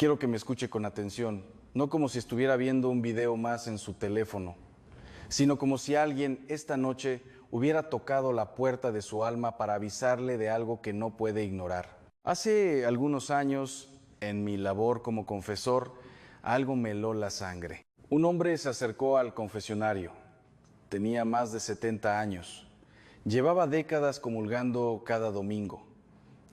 Quiero que me escuche con atención, no como si estuviera viendo un video más en su teléfono, sino como si alguien esta noche hubiera tocado la puerta de su alma para avisarle de algo que no puede ignorar. Hace algunos años, en mi labor como confesor, algo me heló la sangre. Un hombre se acercó al confesionario. Tenía más de 70 años. Llevaba décadas comulgando cada domingo.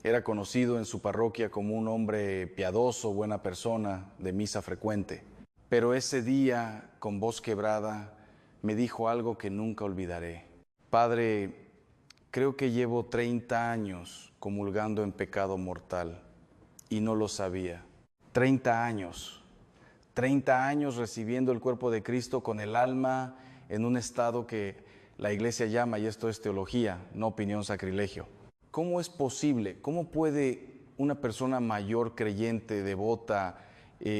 Era conocido en su parroquia como un hombre piadoso, buena persona, de misa frecuente. Pero ese día, con voz quebrada, me dijo algo que nunca olvidaré. Padre, creo que llevo 30 años comulgando en pecado mortal y no lo sabía. 30 años. 30 años recibiendo el cuerpo de Cristo con el alma en un estado que la Iglesia llama, y esto es teología, no opinión, sacrilegio. ¿Cómo es posible? ¿Cómo puede una persona mayor, creyente, devota,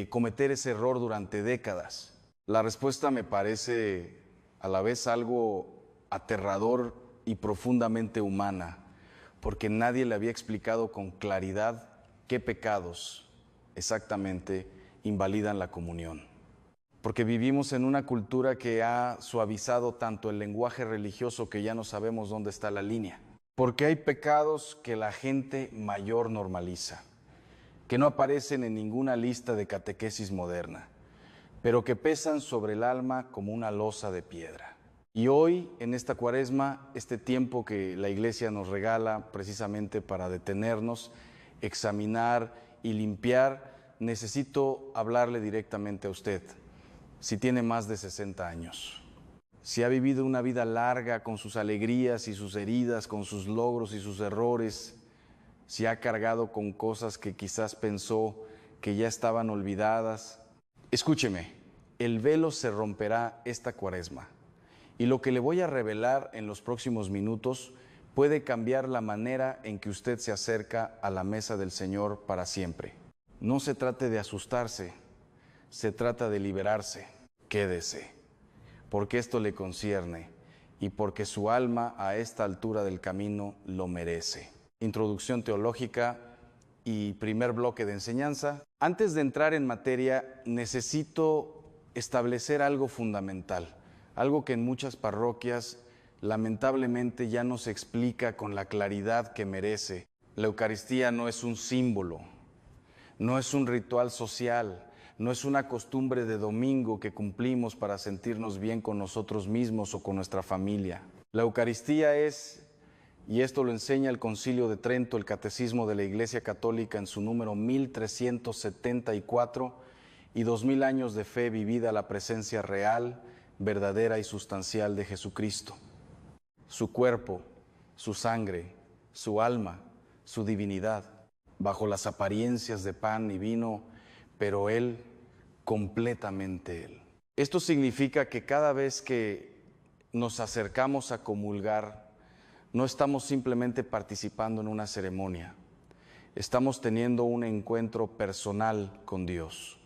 cometer ese error durante décadas? La respuesta me parece a la vez algo aterrador y profundamente humana, porque nadie le había explicado con claridad qué pecados exactamente invalidan la comunión. Porque vivimos en una cultura que ha suavizado tanto el lenguaje religioso que ya no sabemos dónde está la línea. Porque hay pecados que la gente mayor normaliza, que no aparecen en ninguna lista de catequesis moderna, pero que pesan sobre el alma como una losa de piedra. Y hoy, en esta Cuaresma, este tiempo que la Iglesia nos regala precisamente para detenernos, examinar y limpiar, necesito hablarle directamente a usted. Si tiene más de 60 años, si ha vivido una vida larga con sus alegrías y sus heridas, con sus logros y sus errores, si ha cargado con cosas que quizás pensó que ya estaban olvidadas, escúcheme, el velo se romperá esta Cuaresma y lo que le voy a revelar en los próximos minutos puede cambiar la manera en que usted se acerca a la mesa del Señor para siempre. No se trate de asustarse, se trata de liberarse. Quédese, porque esto le concierne y porque su alma a esta altura del camino lo merece. Introducción teológica y primer bloque de enseñanza. Antes de entrar en materia, necesito establecer algo fundamental, algo que en muchas parroquias lamentablemente ya no se explica con la claridad que merece. La Eucaristía no es un símbolo, no es un ritual social, no es una costumbre de domingo que cumplimos para sentirnos bien con nosotros mismos o con nuestra familia. La Eucaristía es, y esto lo enseña el Concilio de Trento, el Catecismo de la Iglesia Católica en su número 1374, y 2000 años de fe vivida a la presencia real, verdadera y sustancial de Jesucristo. Su cuerpo, su sangre, su alma, su divinidad, bajo las apariencias de pan y vino, pero Él, completamente Él. Esto significa que cada vez que nos acercamos a comulgar, no estamos simplemente participando en una ceremonia, estamos teniendo un encuentro personal con Dios.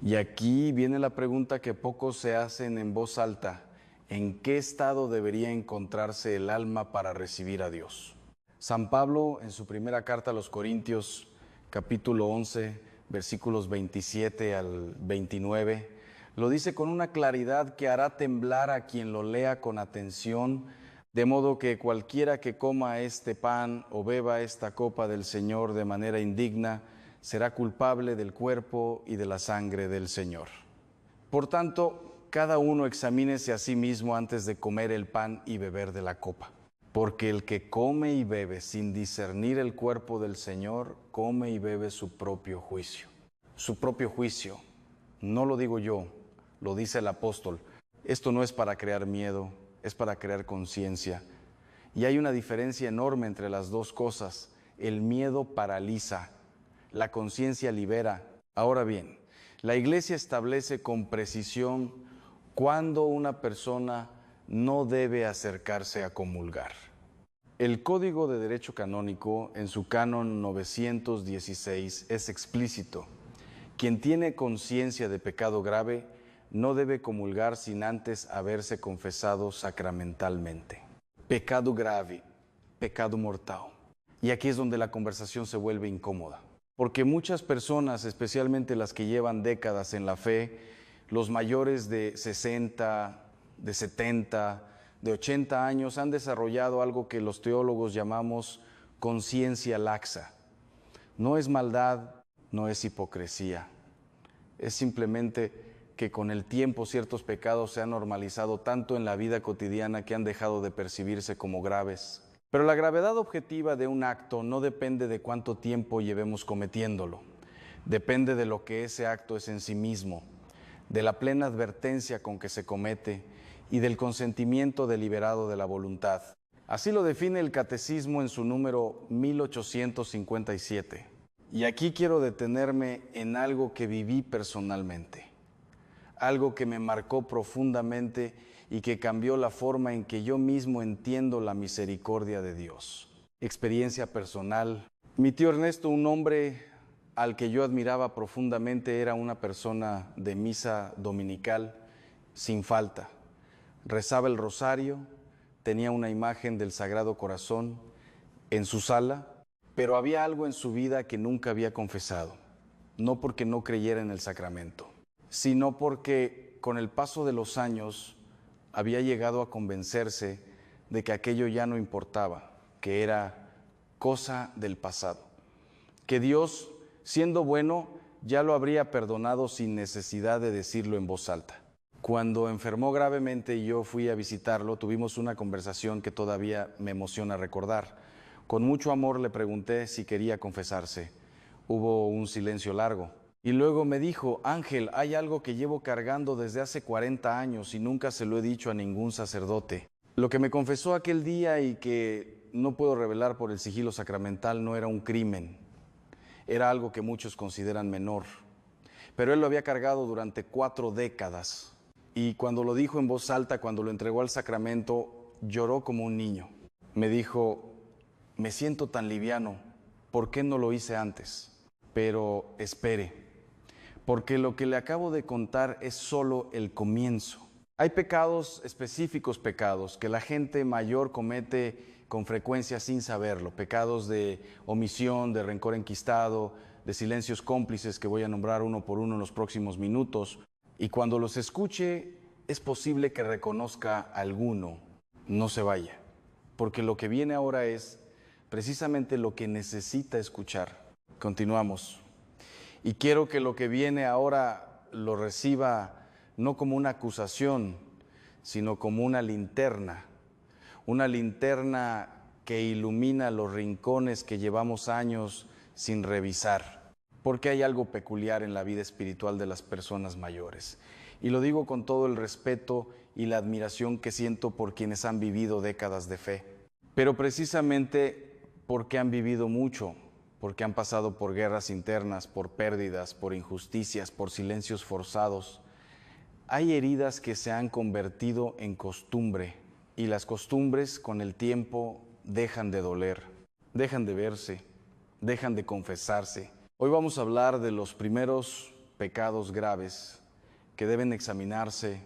Y aquí viene la pregunta que pocos se hacen en voz alta: ¿en qué estado debería encontrarse el alma para recibir a Dios? San Pablo, en su primera carta a los Corintios, capítulo 11, versículos 27 al 29, lo dice con una claridad que hará temblar a quien lo lea con atención, de modo que cualquiera que coma este pan o beba esta copa del Señor de manera indigna, será culpable del cuerpo y de la sangre del Señor. Por tanto, cada uno examínese a sí mismo antes de comer el pan y beber de la copa. Porque el que come y bebe sin discernir el cuerpo del Señor, come y bebe su propio juicio. Su propio juicio, no lo digo yo, lo dice el apóstol. Esto no es para crear miedo, es para crear conciencia. Y hay una diferencia enorme entre las dos cosas. El miedo paraliza, la conciencia libera. Ahora bien, la Iglesia establece con precisión cuándo una persona no debe acercarse a comulgar. El Código de Derecho Canónico, en su canon 916, es explícito. Quien tiene conciencia de pecado grave no debe comulgar sin antes haberse confesado sacramentalmente. Pecado grave, pecado mortal. Y aquí es donde la conversación se vuelve incómoda. Porque muchas personas, especialmente las que llevan décadas en la fe, los mayores de 60, de 70, de 80 años, han desarrollado algo que los teólogos llamamos conciencia laxa. No es maldad, no es hipocresía. Es simplemente que con el tiempo ciertos pecados se han normalizado tanto en la vida cotidiana que han dejado de percibirse como graves. Pero la gravedad objetiva de un acto no depende de cuánto tiempo llevemos cometiéndolo. Depende de lo que ese acto es en sí mismo, de la plena advertencia con que se comete y del consentimiento deliberado de la voluntad. Así lo define el Catecismo en su número 1857. Y aquí quiero detenerme en algo que viví personalmente, algo que me marcó profundamente y que cambió la forma en que yo mismo entiendo la misericordia de Dios. Experiencia personal. Mi tío Ernesto, un hombre al que yo admiraba profundamente, era una persona de misa dominical sin falta. Rezaba el rosario, tenía una imagen del Sagrado Corazón en su sala, pero había algo en su vida que nunca había confesado, no porque no creyera en el sacramento, sino porque con el paso de los años había llegado a convencerse de que aquello ya no importaba, que era cosa del pasado, que Dios, siendo bueno, ya lo habría perdonado sin necesidad de decirlo en voz alta. Cuando enfermó gravemente y yo fui a visitarlo, tuvimos una conversación que todavía me emociona recordar. Con mucho amor le pregunté si quería confesarse. Hubo un silencio largo. Y luego me dijo: Ángel, hay algo que llevo cargando desde hace 40 años y nunca se lo he dicho a ningún sacerdote. Lo que me confesó aquel día y que no puedo revelar por el sigilo sacramental no era un crimen. Era algo que muchos consideran menor. Pero él lo había cargado durante 4 décadas. Y cuando lo dijo en voz alta, cuando lo entregó al sacramento, lloró como un niño. Me dijo: me siento tan liviano, ¿por qué no lo hice antes? Pero espere, porque lo que le acabo de contar es solo el comienzo. Hay pecados, específicos pecados, que la gente mayor comete con frecuencia sin saberlo. Pecados de omisión, de rencor enquistado, de silencios cómplices que voy a nombrar uno por uno en los próximos minutos. Y cuando los escuche, es posible que reconozca alguno. No se vaya, porque lo que viene ahora es precisamente lo que necesita escuchar. Continuamos. Y quiero que lo que viene ahora lo reciba no como una acusación, sino como una linterna que ilumina los rincones que llevamos años sin revisar. Porque hay algo peculiar en la vida espiritual de las personas mayores. Y lo digo con todo el respeto y la admiración que siento por quienes han vivido décadas de fe. Pero precisamente porque han vivido mucho, porque han pasado por guerras internas, por pérdidas, por injusticias, por silencios forzados. Hay heridas que se han convertido en costumbre, y las costumbres con el tiempo dejan de doler, dejan de verse, dejan de confesarse. Hoy vamos a hablar de los primeros pecados graves que deben examinarse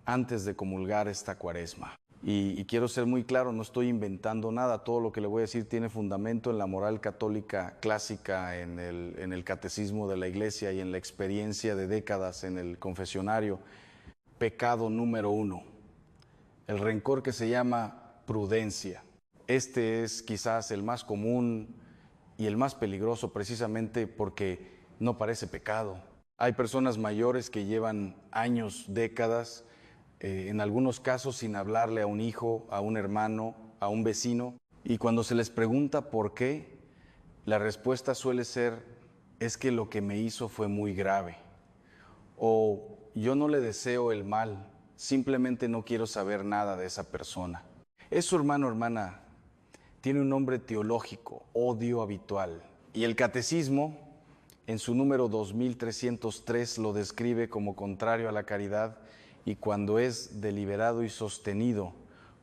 antes de comulgar esta Cuaresma. Y quiero ser muy claro, no estoy inventando nada, todo lo que le voy a decir tiene fundamento en la moral católica clásica, en el catecismo de la Iglesia y en la experiencia de décadas en el confesionario. Pecado número 1, el rencor que se llama prudencia. Este es quizás el más común y el más peligroso precisamente porque no parece pecado. Hay personas mayores que llevan años, décadas, en algunos casos sin hablarle a un hijo, a un hermano, a un vecino, y cuando se les pregunta por qué, la respuesta suele ser: es que lo que me hizo fue muy grave, o yo no le deseo el mal, simplemente no quiero saber nada de esa persona. Eso, hermano, hermana, tiene un nombre teológico: odio habitual, y el Catecismo, en su número 2303, lo describe como contrario a la caridad y cuando es deliberado y sostenido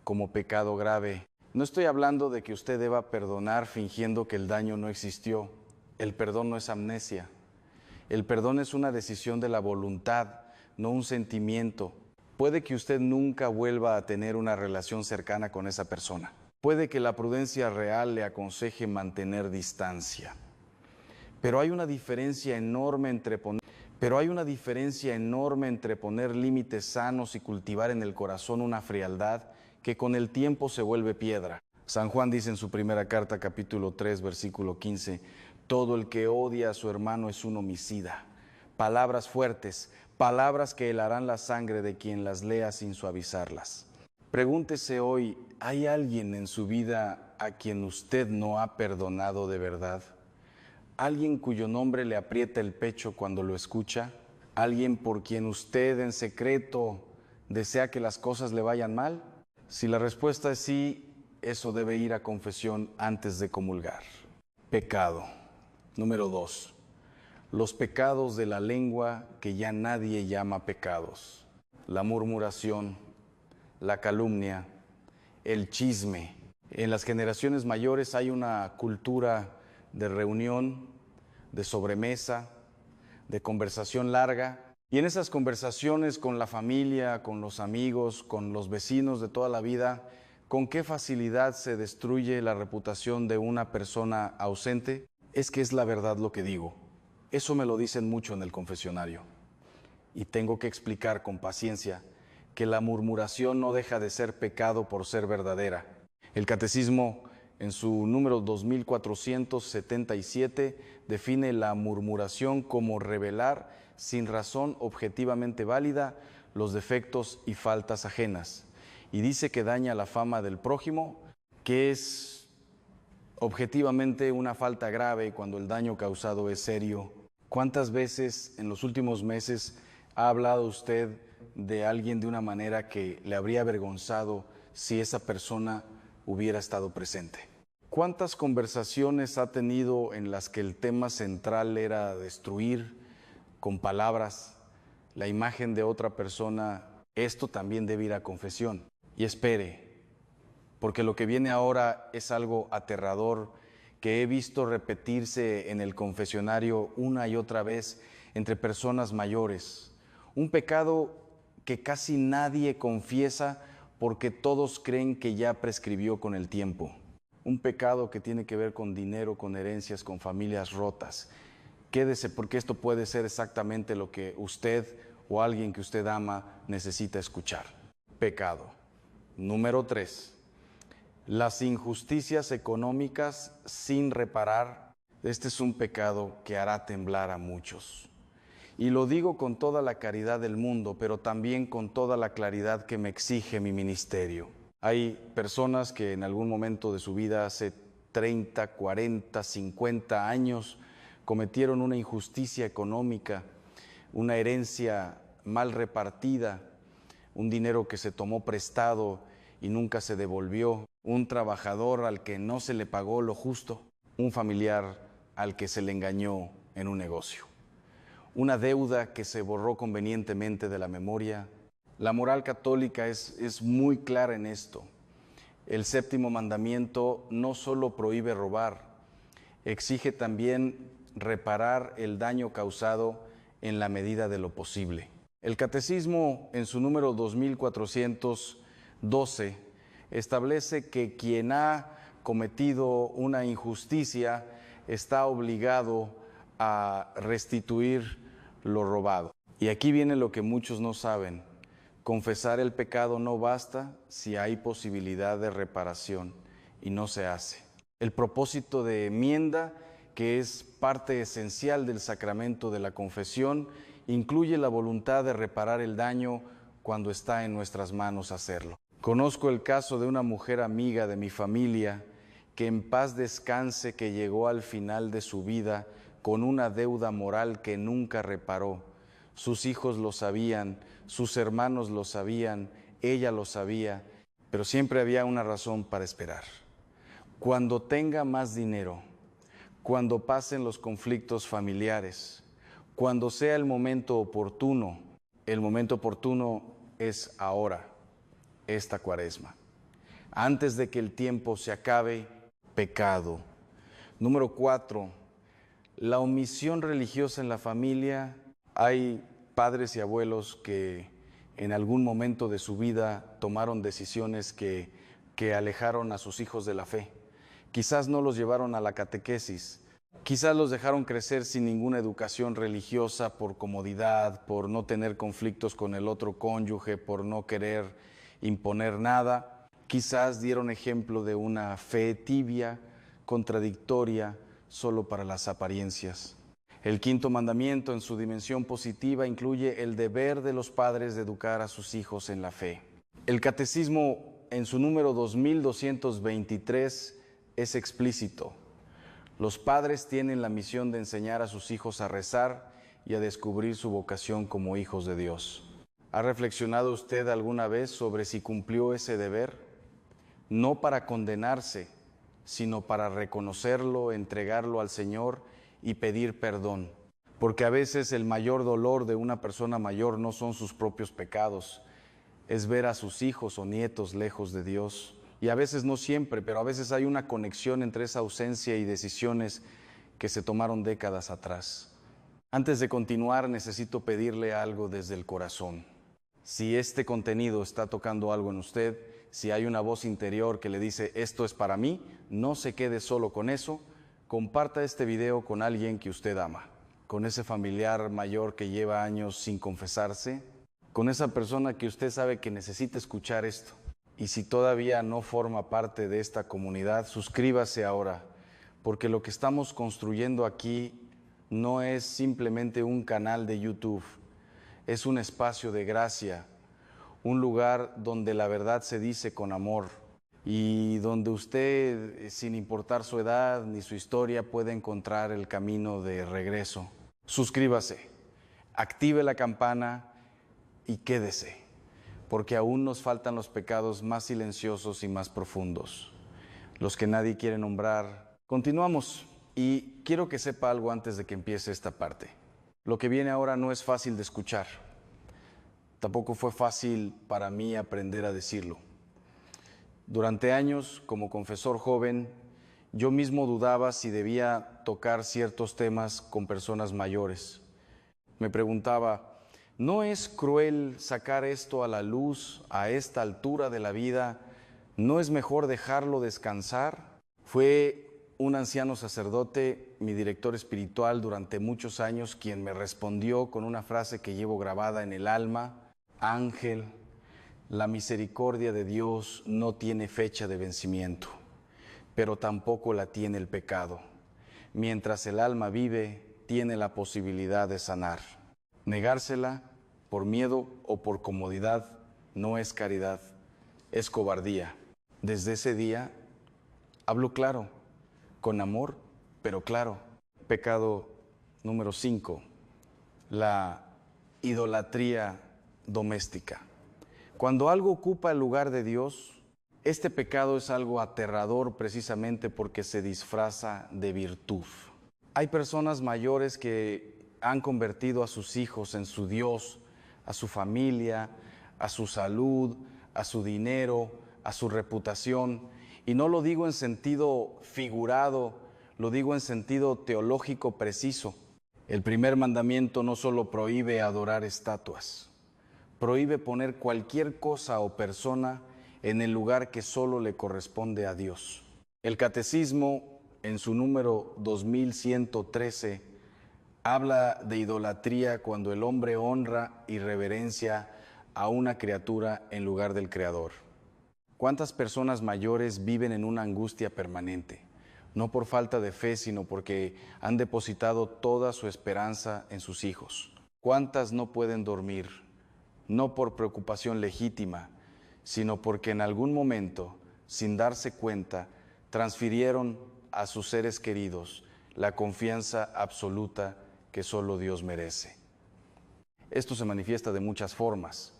como pecado grave. No estoy hablando de que usted deba perdonar fingiendo que el daño no existió. El perdón no es amnesia. El perdón es una decisión de la voluntad, no un sentimiento. Puede que usted nunca vuelva a tener una relación cercana con esa persona. Puede que la prudencia real le aconseje mantener distancia. Pero hay una diferencia enorme entre poner límites sanos y cultivar en el corazón una frialdad que con el tiempo se vuelve piedra. San Juan dice en su primera carta, capítulo 3, versículo 15, todo el que odia a su hermano es un homicida. Palabras fuertes, palabras que helarán la sangre de quien las lea sin suavizarlas. Pregúntese hoy, ¿hay alguien en su vida a quien usted no ha perdonado de verdad? ¿Alguien cuyo nombre le aprieta el pecho cuando lo escucha? ¿Alguien por quien usted en secreto desea que las cosas le vayan mal? Si la respuesta es sí, eso debe ir a confesión antes de comulgar. Pecado. Número 2. Los pecados de la lengua que ya nadie llama pecados. La murmuración, la calumnia, el chisme. En las generaciones mayores hay una cultura de reunión, de sobremesa, de conversación larga. Y en esas conversaciones con la familia, con los amigos, con los vecinos de toda la vida, ¿con qué facilidad se destruye la reputación de una persona ausente? Es que es la verdad lo que digo. Eso me lo dicen mucho en el confesionario. Y tengo que explicar con paciencia que la murmuración no deja de ser pecado por ser verdadera. El Catecismo, en su número 2477, define la murmuración como revelar sin razón objetivamente válida los defectos y faltas ajenas. Y dice que daña la fama del prójimo, que es objetivamente una falta grave cuando el daño causado es serio. ¿Cuántas veces en los últimos meses ha hablado usted de alguien de una manera que le habría avergonzado si esa persona hubiera estado presente? ¿Cuántas conversaciones ha tenido en las que el tema central era destruir con palabras la imagen de otra persona? Esto también debe ir a confesión. Y espere, porque lo que viene ahora es algo aterrador que he visto repetirse en el confesionario una y otra vez entre personas mayores. Un pecado que casi nadie confiesa porque todos creen que ya prescribió con el tiempo. Un pecado que tiene que ver con dinero, con herencias, con familias rotas. Quédese porque esto puede ser exactamente lo que usted o alguien que usted ama necesita escuchar. Pecado. Número 3. Las injusticias económicas sin reparar. Este es un pecado que hará temblar a muchos. Y lo digo con toda la caridad del mundo, pero también con toda la claridad que me exige mi ministerio. Hay personas que en algún momento de su vida, hace 30, 40, 50 años, cometieron una injusticia económica, una herencia mal repartida, un dinero que se tomó prestado y nunca se devolvió, un trabajador al que no se le pagó lo justo, un familiar al que se le engañó en un negocio, una deuda que se borró convenientemente de la memoria. La moral católica es muy clara en esto. El séptimo mandamiento no solo prohíbe robar, exige también reparar el daño causado en la medida de lo posible. El Catecismo, en su número 2412, establece que quien ha cometido una injusticia está obligado a restituir lo robado. Y aquí viene lo que muchos no saben. Confesar el pecado no basta si hay posibilidad de reparación y no se hace. El propósito de enmienda, que es parte esencial del sacramento de la confesión, incluye la voluntad de reparar el daño cuando está en nuestras manos hacerlo. Conozco el caso de una mujer amiga de mi familia que en paz descanse, que llegó al final de su vida con una deuda moral que nunca reparó. Sus hijos lo sabían, sus hermanos lo sabían, ella lo sabía, pero siempre había una razón para esperar. Cuando tenga más dinero, cuando pasen los conflictos familiares, cuando sea el momento oportuno es ahora, esta Cuaresma. Antes de que el tiempo se acabe, pecado. Número 4, la omisión religiosa en la familia. Hay padres y abuelos que en algún momento de su vida tomaron decisiones que alejaron a sus hijos de la fe. Quizás no los llevaron a la catequesis, Quizás los dejaron crecer sin ninguna educación religiosa por comodidad, por no tener conflictos con el otro cónyuge, por no querer imponer nada. Quizás dieron ejemplo de una fe tibia, contradictoria, solo para las apariencias. El quinto mandamiento, en su dimensión positiva, incluye el deber de los padres de educar a sus hijos en la fe. El catecismo, en su número 2223, es explícito. Los padres tienen la misión de enseñar a sus hijos a rezar y a descubrir su vocación como hijos de Dios. ¿Ha reflexionado usted alguna vez sobre si cumplió ese deber? No para condenarse, sino para reconocerlo, entregarlo al Señor y pedir perdón. Porque a veces el mayor dolor de una persona mayor no son sus propios pecados, es ver a sus hijos o nietos lejos de Dios. Y a veces no siempre, pero a veces hay una conexión entre esa ausencia y decisiones que se tomaron décadas atrás. Antes de continuar, necesito pedirle algo desde el corazón. Si este contenido está tocando algo en usted, si hay una voz interior que le dice, esto es para mí, no se quede solo con eso, comparta este video con alguien que usted ama, con ese familiar mayor que lleva años sin confesarse, con esa persona que usted sabe que necesita escuchar esto. Y si todavía no forma parte de esta comunidad, suscríbase ahora, porque lo que estamos construyendo aquí no es simplemente un canal de YouTube, es un espacio de gracia, un lugar donde la verdad se dice con amor y donde usted, sin importar su edad ni su historia, puede encontrar el camino de regreso. Suscríbase, active la campana y quédese, porque aún nos faltan los pecados más silenciosos y más profundos, los que nadie quiere nombrar. Continuamos, y quiero que sepa algo antes de que empiece esta parte. Lo que viene ahora no es fácil de escuchar. Tampoco fue fácil para mí aprender a decirlo. Durante años, como confesor joven, yo mismo dudaba si debía tocar ciertos temas con personas mayores. Me preguntaba, ¿no es cruel sacar esto a la luz a esta altura de la vida? ¿No es mejor dejarlo descansar? Fue un anciano sacerdote, mi director espiritual durante muchos años, quien me respondió con una frase que llevo grabada en el alma: Ángel, la misericordia de Dios no tiene fecha de vencimiento, pero tampoco la tiene el pecado. Mientras el alma vive, tiene la posibilidad de sanar. Negársela por miedo o por comodidad no es caridad, es cobardía. Desde ese día hablo claro, con amor, pero claro. Pecado número 5, la idolatría doméstica. Cuando algo ocupa el lugar de Dios, este pecado es algo aterrador precisamente porque se disfraza de virtud. Hay personas mayores que han convertido a sus hijos en su Dios, a su familia, a su salud, a su dinero, a su reputación. Y no lo digo en sentido figurado, lo digo en sentido teológico preciso. El primer mandamiento no solo prohíbe adorar estatuas, prohíbe poner cualquier cosa o persona en el lugar que solo le corresponde a Dios. El Catecismo, en su número 2113, habla de idolatría cuando el hombre honra y reverencia a una criatura en lugar del Creador. ¿Cuántas personas mayores viven en una angustia permanente? No por falta de fe, sino porque han depositado toda su esperanza en sus hijos. ¿Cuántas no pueden dormir? No por preocupación legítima, sino porque en algún momento, sin darse cuenta, transfirieron a sus seres queridos la confianza absoluta que solo Dios merece. Esto se manifiesta de muchas formas.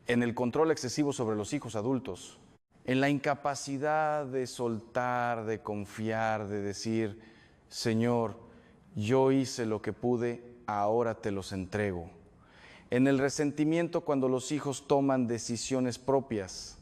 En el control excesivo sobre los hijos adultos, en la incapacidad de soltar, de confiar, de decir, Señor, yo hice lo que pude, ahora te los entrego. En el resentimiento cuando los hijos toman decisiones propias,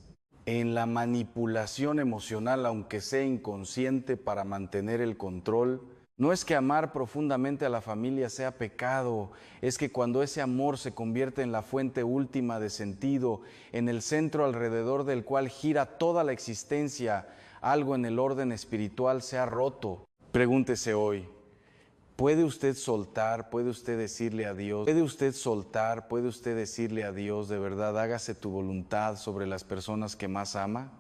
en la manipulación emocional, aunque sea inconsciente, para mantener el control. No es que amar profundamente a la familia sea pecado, es que cuando ese amor se convierte en la fuente última de sentido, en el centro alrededor del cual gira toda la existencia, algo en el orden espiritual se ha roto. Pregúntese hoy, ¿puede usted soltar? ¿Puede usted decirle a Dios? ¿Puede usted soltar? ¿Puede usted decirle a Dios, de verdad, hágase tu voluntad sobre las personas que más ama?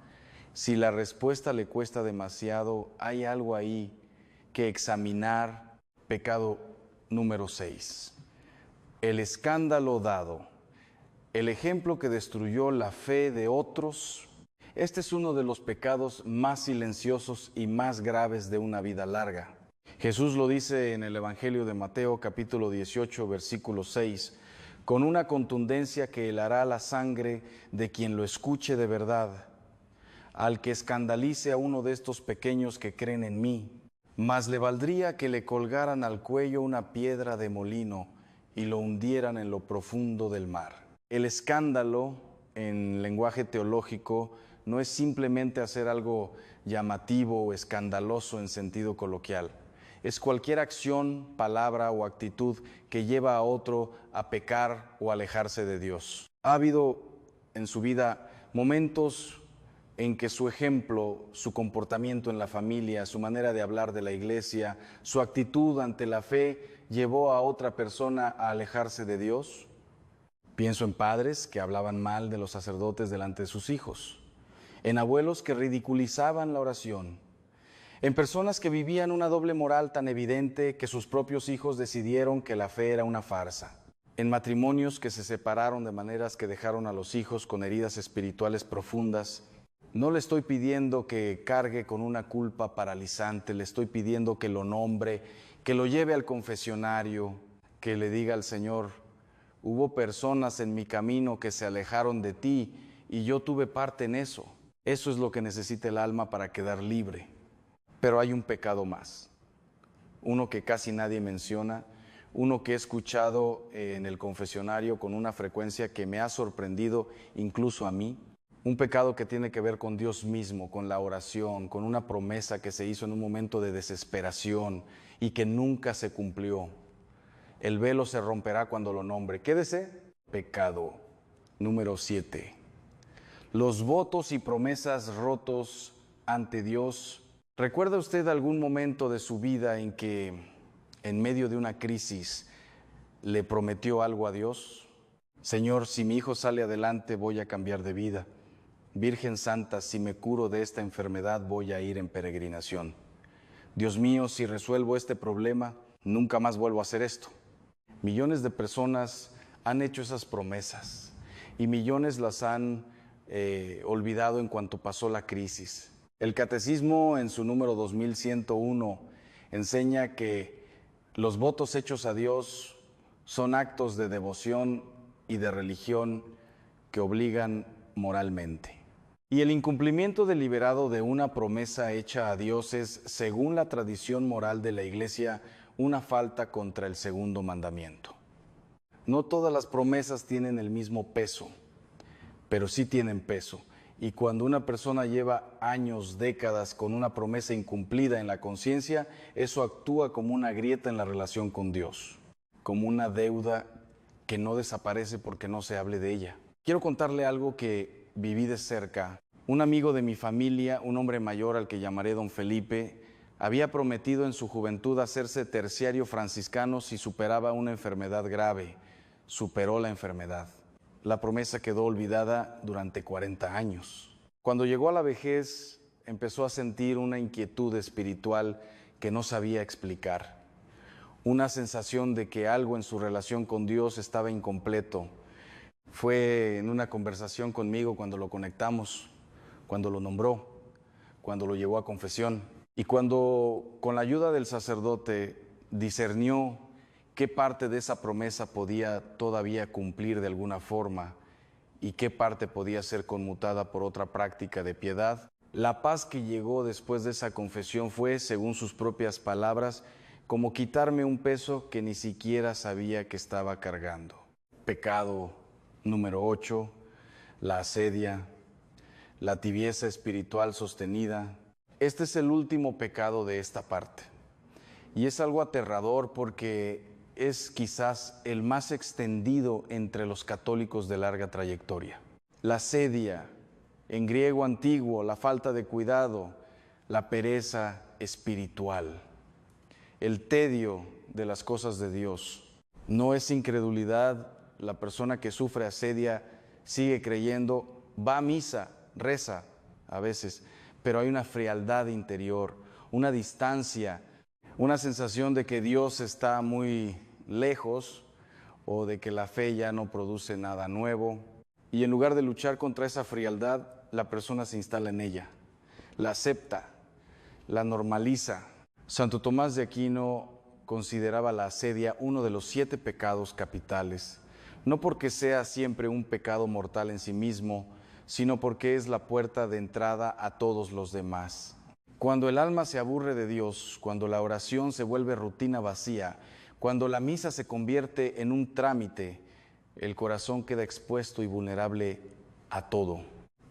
Si la respuesta le cuesta demasiado, hay algo ahí que examinar. Pecado número 6. El escándalo dado. El ejemplo que destruyó la fe de otros. Este es uno de los pecados más silenciosos y más graves de una vida larga. Jesús lo dice en el Evangelio de Mateo, capítulo 18, versículo 6, con una contundencia que helará la sangre de quien lo escuche de verdad. Al que escandalice a uno de estos pequeños que creen en mí, más le valdría que le colgaran al cuello una piedra de molino y lo hundieran en lo profundo del mar. El escándalo, en lenguaje teológico, no es simplemente hacer algo llamativo o escandaloso en sentido coloquial. Es cualquier acción, palabra o actitud que lleva a otro a pecar o alejarse de Dios. Ha habido en su vida momentos en que su ejemplo, su comportamiento en la familia, su manera de hablar de la iglesia, su actitud ante la fe, llevó a otra persona a alejarse de Dios. Pienso en padres que hablaban mal de los sacerdotes delante de sus hijos, en abuelos que ridiculizaban la oración, en personas que vivían una doble moral tan evidente que sus propios hijos decidieron que la fe era una farsa, en matrimonios que se separaron de maneras que dejaron a los hijos con heridas espirituales profundas. No le estoy pidiendo que cargue con una culpa paralizante, le estoy pidiendo que lo nombre, que lo lleve al confesionario, que le diga al Señor: hubo personas en mi camino que se alejaron de ti y yo tuve parte en eso. Eso es lo que necesita el alma para quedar libre. Pero hay un pecado más, uno que casi nadie menciona, uno que he escuchado en el confesionario con una frecuencia que me ha sorprendido incluso a mí. Un pecado que tiene que ver con Dios mismo, con la oración, con una promesa que se hizo en un momento de desesperación y que nunca se cumplió. El velo se romperá cuando lo nombre. Quédese. Pecado número 7. Los votos y promesas rotos ante Dios. ¿Recuerda usted algún momento de su vida en que, en medio de una crisis, le prometió algo a Dios? Señor, si mi hijo sale adelante, voy a cambiar de vida. Virgen Santa, si me curo de esta enfermedad, voy a ir en peregrinación. Dios mío, si resuelvo este problema, nunca más vuelvo a hacer esto. Millones de personas han hecho esas promesas y millones las han olvidado en cuanto pasó la crisis. El Catecismo, en su número 2101, enseña que los votos hechos a Dios son actos de devoción y de religión que obligan moralmente. Y el incumplimiento deliberado de una promesa hecha a Dios es, según la tradición moral de la Iglesia, una falta contra el segundo mandamiento. No todas las promesas tienen el mismo peso, pero sí tienen peso. Y cuando una persona lleva años, décadas con una promesa incumplida en la conciencia, eso actúa como una grieta en la relación con Dios, como una deuda que no desaparece porque no se hable de ella. Quiero contarle algo que viví de cerca. Un amigo de mi familia, un hombre mayor al que llamaré don Felipe, había prometido en su juventud hacerse terciario franciscano si superaba una enfermedad grave. Superó la enfermedad. La promesa quedó olvidada durante 40 años. Cuando llegó a la vejez, empezó a sentir una inquietud espiritual que no sabía explicar. Una sensación de que algo en su relación con Dios estaba incompleto. Fue en una conversación conmigo cuando lo conectamos, cuando lo nombró, cuando lo llevó a confesión. Y cuando, con la ayuda del sacerdote, discernió qué parte de esa promesa podía todavía cumplir de alguna forma y qué parte podía ser conmutada por otra práctica de piedad, la paz que llegó después de esa confesión fue, según sus propias palabras, como quitarme un peso que ni siquiera sabía que estaba cargando. Pecado número 8, la asedia, la tibieza espiritual sostenida. Este es el último pecado de esta parte. Y es algo aterrador porque es quizás el más extendido entre los católicos de larga trayectoria. La asedia, en griego antiguo, la falta de cuidado, la pereza espiritual. el tedio de las cosas de Dios. No es incredulidad, la persona que sufre asedia sigue creyendo, va a misa, reza a veces, pero hay una frialdad interior, una distancia, una sensación de que Dios está muy lejos o de que la fe ya no produce nada nuevo. Y en lugar de luchar contra esa frialdad, la persona se instala en ella, la acepta, la normaliza. Santo Tomás de Aquino consideraba la asedia uno de los 7 pecados capitales, no porque sea siempre un pecado mortal en sí mismo, sino porque es la puerta de entrada a todos los demás. Cuando el alma se aburre de Dios, cuando la oración se vuelve rutina vacía, cuando la misa se convierte en un trámite, el corazón queda expuesto y vulnerable a todo.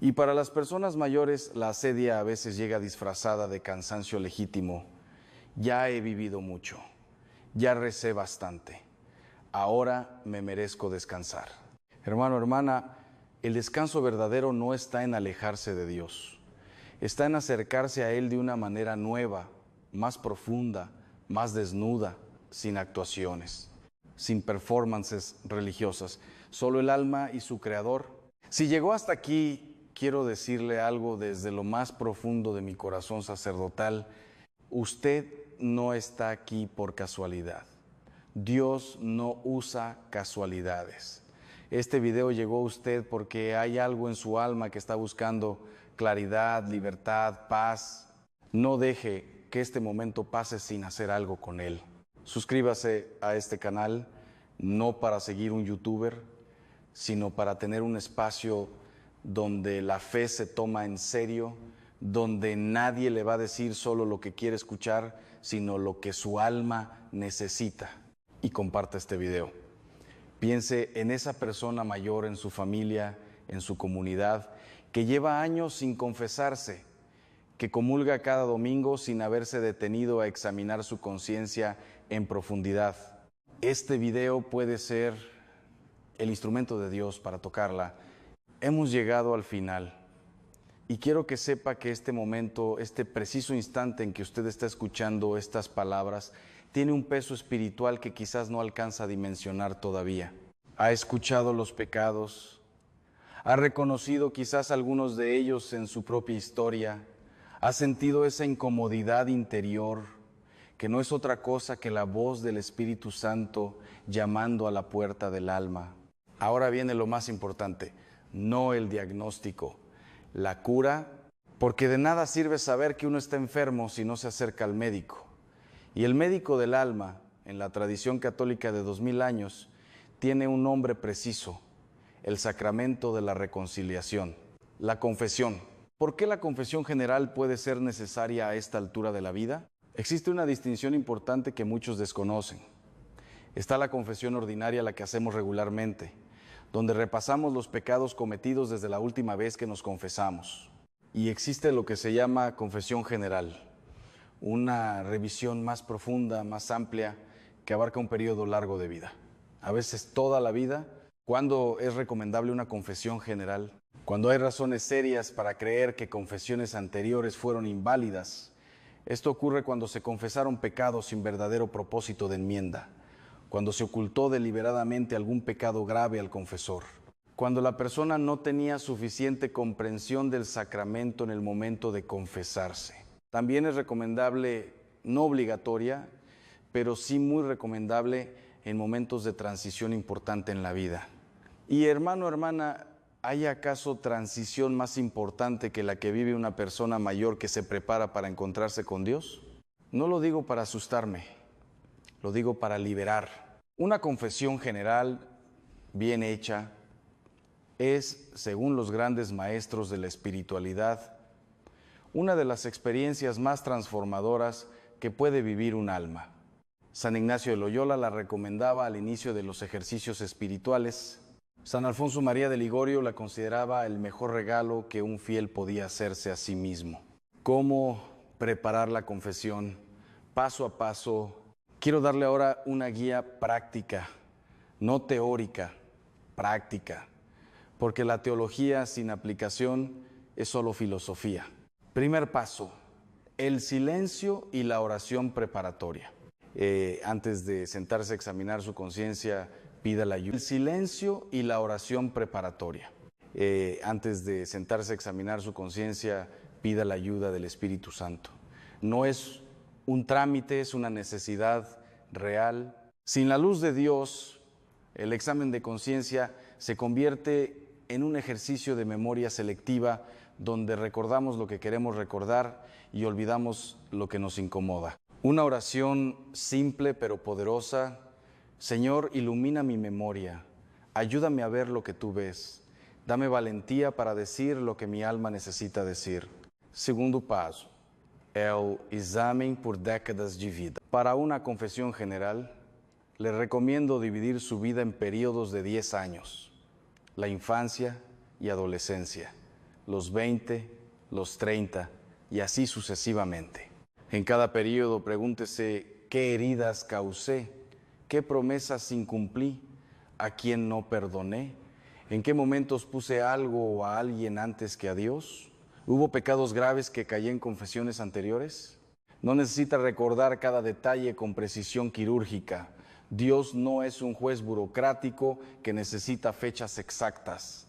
Y para las personas mayores, la asedia a veces llega disfrazada de cansancio legítimo. Ya he vivido mucho, ya recé bastante, ahora me merezco descansar. Hermano, hermana, el descanso verdadero no está en alejarse de Dios, está en acercarse a Él de una manera nueva, más profunda, más desnuda, sin actuaciones, sin performances religiosas, solo el alma y su Creador. Si llegó hasta aquí, quiero decirle algo desde lo más profundo de mi corazón sacerdotal. Usted no está aquí por casualidad. Dios no usa casualidades. Este video llegó a usted porque hay algo en su alma que está buscando claridad, libertad, paz. No deje que este momento pase sin hacer algo con él. Suscríbase a este canal, no para seguir un youtuber, sino para tener un espacio donde la fe se toma en serio, donde nadie le va a decir solo lo que quiere escuchar, sino lo que su alma necesita. Y comparta este video. Piense en esa persona mayor en su familia, en su comunidad, que lleva años sin confesarse, que comulga cada domingo sin haberse detenido a examinar su conciencia en profundidad. Este video puede ser el instrumento de Dios para tocarla. Hemos llegado al final y quiero que sepa que este momento, este preciso instante en que usted está escuchando estas palabras, tiene un peso espiritual que quizás no alcanza a dimensionar todavía. Ha escuchado los pecados, ha reconocido quizás algunos de ellos en su propia historia, ha sentido esa incomodidad interior, que no es otra cosa que la voz del Espíritu Santo llamando a la puerta del alma. Ahora viene lo más importante, no el diagnóstico, la cura, porque de nada sirve saber que uno está enfermo si no se acerca al médico. Y el médico del alma, en la tradición católica de 2000 años, tiene un nombre preciso, el sacramento de la reconciliación, la confesión. ¿Por qué la confesión general puede ser necesaria a esta altura de la vida? Existe una distinción importante que muchos desconocen. Está la confesión ordinaria, la que hacemos regularmente, donde repasamos los pecados cometidos desde la última vez que nos confesamos. Y existe lo que se llama confesión general, una revisión más profunda, más amplia, que abarca un periodo largo de vida. A veces toda la vida. ¿Cuándo es recomendable una confesión general? Cuando hay razones serias para creer que confesiones anteriores fueron inválidas. Esto ocurre cuando se confesaron pecados sin verdadero propósito de enmienda, cuando se ocultó deliberadamente algún pecado grave al confesor, cuando la persona no tenía suficiente comprensión del sacramento en el momento de confesarse. También es recomendable, no obligatoria, pero sí muy recomendable en momentos de transición importante en la vida. Y hermano, hermana, ¿hay acaso transición más importante que la que vive una persona mayor que se prepara para encontrarse con Dios? No lo digo para asustarme, lo digo para liberar. Una confesión general, bien hecha, es, según los grandes maestros de la espiritualidad, una de las experiencias más transformadoras que puede vivir un alma. San Ignacio de Loyola la recomendaba al inicio de los ejercicios espirituales. San Alfonso María de Ligorio la consideraba el mejor regalo que un fiel podía hacerse a sí mismo. ¿Cómo preparar la confesión? Paso a paso. Quiero darle ahora una guía práctica, no teórica, práctica, porque la teología sin aplicación es solo filosofía. Primer paso, el silencio y la oración preparatoria. Antes de sentarse a examinar su conciencia, pida la ayuda. El silencio y la oración preparatoria. Antes de sentarse a examinar su conciencia, pida la ayuda del Espíritu Santo. No es un trámite, es una necesidad real. Sin la luz de Dios, el examen de conciencia se convierte en un ejercicio de memoria selectiva donde recordamos lo que queremos recordar y olvidamos lo que nos incomoda. Una oración simple pero poderosa: Señor, ilumina mi memoria, ayúdame a ver lo que tú ves, dame valentía para decir lo que mi alma necesita decir. Segundo paso, el examen por décadas de vida. Para una confesión general, le recomiendo dividir su vida en periodos de 10 años, la infancia y adolescencia, los 20, los 30 y así sucesivamente. En cada periodo pregúntese qué heridas causé, qué promesas incumplí, a quién no perdoné, en qué momentos puse algo o a alguien antes que a Dios. ¿Hubo pecados graves que caí en confesiones anteriores? No necesita recordar cada detalle con precisión quirúrgica. Dios no es un juez burocrático que necesita fechas exactas,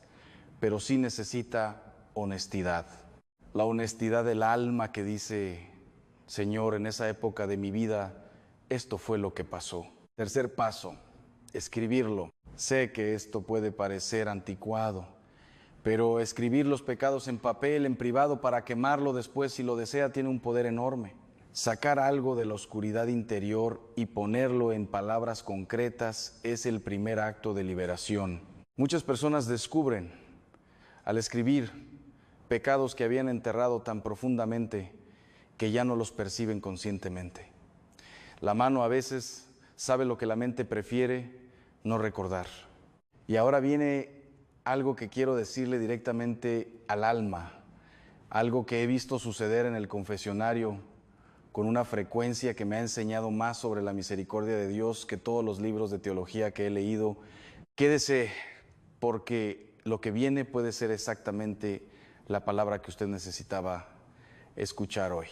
pero sí necesita honestidad. La honestidad del alma que dice: Señor, en esa época de mi vida, esto fue lo que pasó. Tercer paso, escribirlo. Sé que esto puede parecer anticuado, pero escribir los pecados en papel, en privado, para quemarlo después si lo desea, tiene un poder enorme. Sacar algo de la oscuridad interior y ponerlo en palabras concretas es el primer acto de liberación. Muchas personas descubren, al escribir, pecados que habían enterrado tan profundamente que ya no los perciben conscientemente. La mano a veces sabe lo que la mente prefiere no recordar. Y ahora viene algo que quiero decirle directamente al alma, algo que he visto suceder en el confesionario con una frecuencia que me ha enseñado más sobre la misericordia de Dios que todos los libros de teología que he leído. Quédese, porque lo que viene puede ser exactamente la palabra que usted necesitaba escuchar hoy.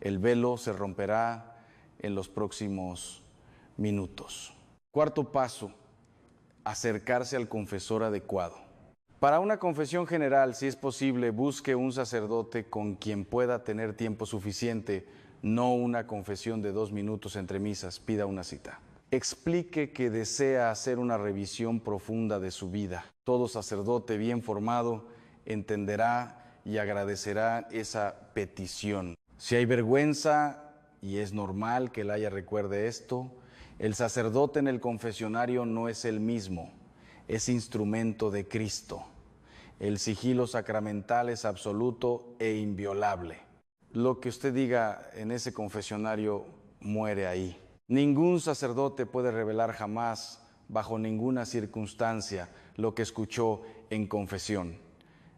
El velo se romperá en los próximos minutos. Cuarto paso, acercarse al confesor adecuado. Para una confesión general, si es posible, busque un sacerdote con quien pueda tener tiempo suficiente, no una confesión de 2 minutos entre misas, pida una cita. Explique que desea hacer una revisión profunda de su vida. Todo sacerdote bien formado entenderá y agradecerá esa petición. Si hay vergüenza, y es normal que el haya recuerde esto, el sacerdote en el confesionario no es el mismo, es instrumento de Cristo. El sigilo sacramental es absoluto e inviolable. Lo que usted diga en ese confesionario muere ahí. Ningún sacerdote puede revelar jamás, bajo ninguna circunstancia, lo que escuchó en confesión.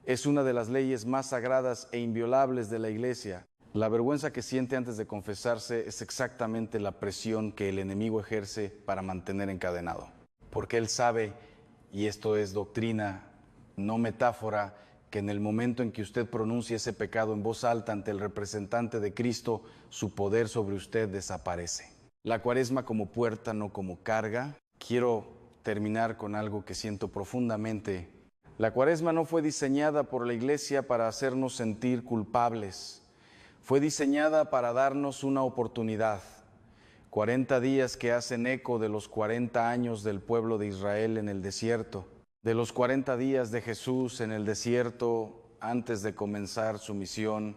Es una de las leyes más sagradas e inviolables de la Iglesia. La vergüenza que siente antes de confesarse es exactamente la presión que el enemigo ejerce para mantener encadenado. Porque él sabe, y esto es doctrina, no metáfora, que en el momento en que usted pronuncie ese pecado en voz alta ante el representante de Cristo, su poder sobre usted desaparece. La Cuaresma como puerta, no como carga. Quiero terminar con algo que siento profundamente. La Cuaresma no fue diseñada por la Iglesia para hacernos sentir culpables. Fue diseñada para darnos una oportunidad. 40 días que hacen eco de los 40 años del pueblo de Israel en el desierto, de los 40 días de Jesús en el desierto antes de comenzar su misión.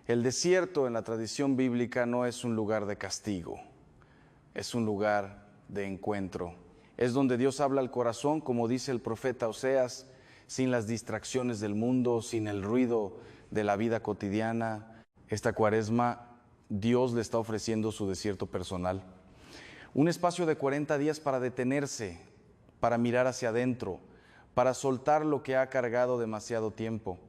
El desierto en la tradición bíblica no es un lugar de castigo, es un lugar de encuentro. Es donde Dios habla al corazón, como dice el profeta Oseas, sin las distracciones del mundo, sin el ruido de la vida cotidiana. Esta Cuaresma, Dios le está ofreciendo su desierto personal. Un espacio de 40 días para detenerse, para mirar hacia adentro, para soltar lo que ha cargado demasiado tiempo,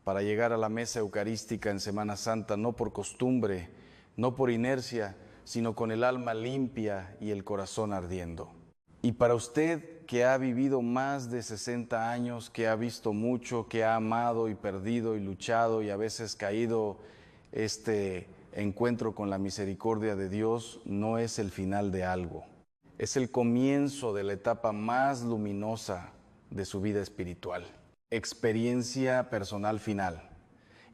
para llegar a la mesa eucarística en Semana Santa, no por costumbre, no por inercia, sino con el alma limpia y el corazón ardiendo. Y para usted que ha vivido más de 60 años, que ha visto mucho, que ha amado y perdido y luchado y a veces caído encuentro con la misericordia de Dios no es el final de algo, es el comienzo de la etapa más luminosa de su vida espiritual. Experiencia personal final.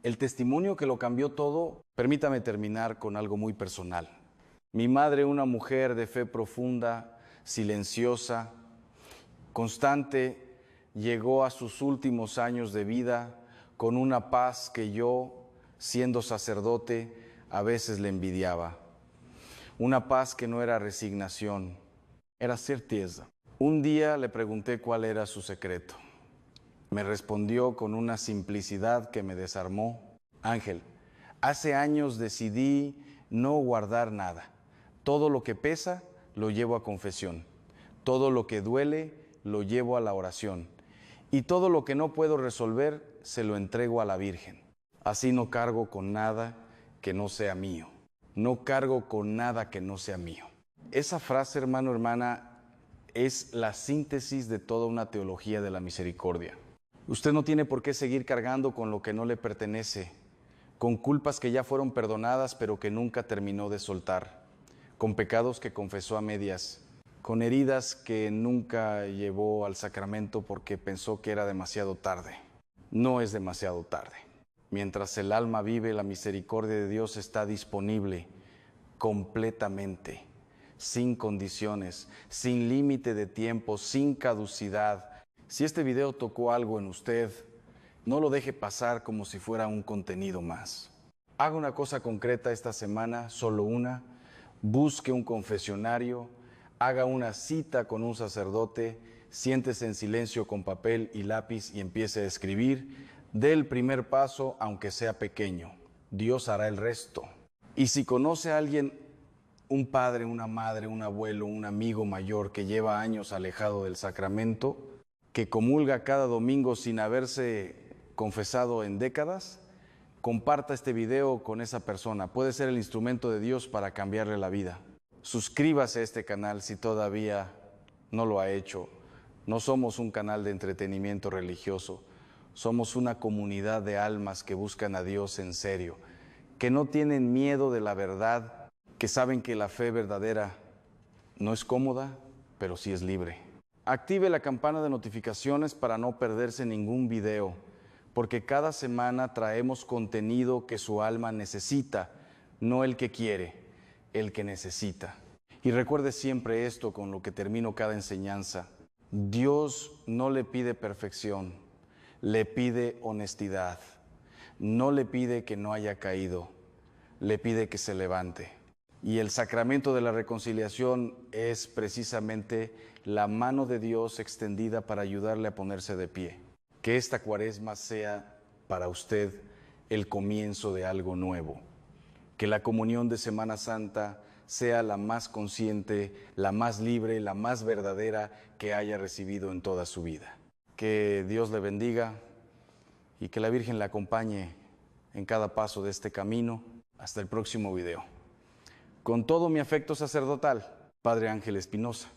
El testimonio que lo cambió todo. Permítame terminar con algo muy personal. Mi madre, una mujer de fe profunda, silenciosa, constante, llegó a sus últimos años de vida con una paz que yo, siendo sacerdote, a veces le envidiaba. Una paz que no era resignación, era certeza. Un día le pregunté cuál era su secreto. Me respondió con una simplicidad que me desarmó. Ángel, hace años decidí no guardar nada. Todo lo que pesa lo llevo a confesión. Todo lo que duele lo llevo a la oración. Y todo lo que no puedo resolver se lo entrego a la Virgen. Así no cargo con nada que no sea mío. No cargo con nada que no sea mío. Esa frase, hermano, hermana, es la síntesis de toda una teología de la misericordia. Usted no tiene por qué seguir cargando con lo que no le pertenece, con culpas que ya fueron perdonadas pero que nunca terminó de soltar, con pecados que confesó a medias, con heridas que nunca llevó al sacramento porque pensó que era demasiado tarde. No es demasiado tarde. Mientras el alma vive, la misericordia de Dios está disponible completamente, sin condiciones, sin límite de tiempo, sin caducidad. Si este video tocó algo en usted, no lo deje pasar como si fuera un contenido más. Haga una cosa concreta esta semana, solo una. Busque un confesionario, haga una cita con un sacerdote, siéntese en silencio con papel y lápiz y empiece a escribir. Dé el primer paso, aunque sea pequeño. Dios hará el resto. Y si conoce a alguien, un padre, una madre, un abuelo, un amigo mayor que lleva años alejado del sacramento, que comulga cada domingo sin haberse confesado en décadas, comparta este video con esa persona. Puede ser el instrumento de Dios para cambiarle la vida. Suscríbase a este canal si todavía no lo ha hecho. No somos un canal de entretenimiento religioso. Somos una comunidad de almas que buscan a Dios en serio, que no tienen miedo de la verdad, que saben que la fe verdadera no es cómoda, pero sí es libre. Active la campana de notificaciones para no perderse ningún video, porque cada semana traemos contenido que su alma necesita, no el que quiere, el que necesita. Y recuerde siempre esto con lo que termino cada enseñanza. Dios no le pide perfección, le pide honestidad. No le pide que no haya caído, le pide que se levante. Y el sacramento de la reconciliación es precisamente la mano de Dios extendida para ayudarle a ponerse de pie. Que esta Cuaresma sea para usted el comienzo de algo nuevo. Que la comunión de Semana Santa sea la más consciente, la más libre, la más verdadera que haya recibido en toda su vida. Que Dios le bendiga y que la Virgen le acompañe en cada paso de este camino. Hasta el próximo video. Con todo mi afecto sacerdotal, Padre Ángel Espinosa.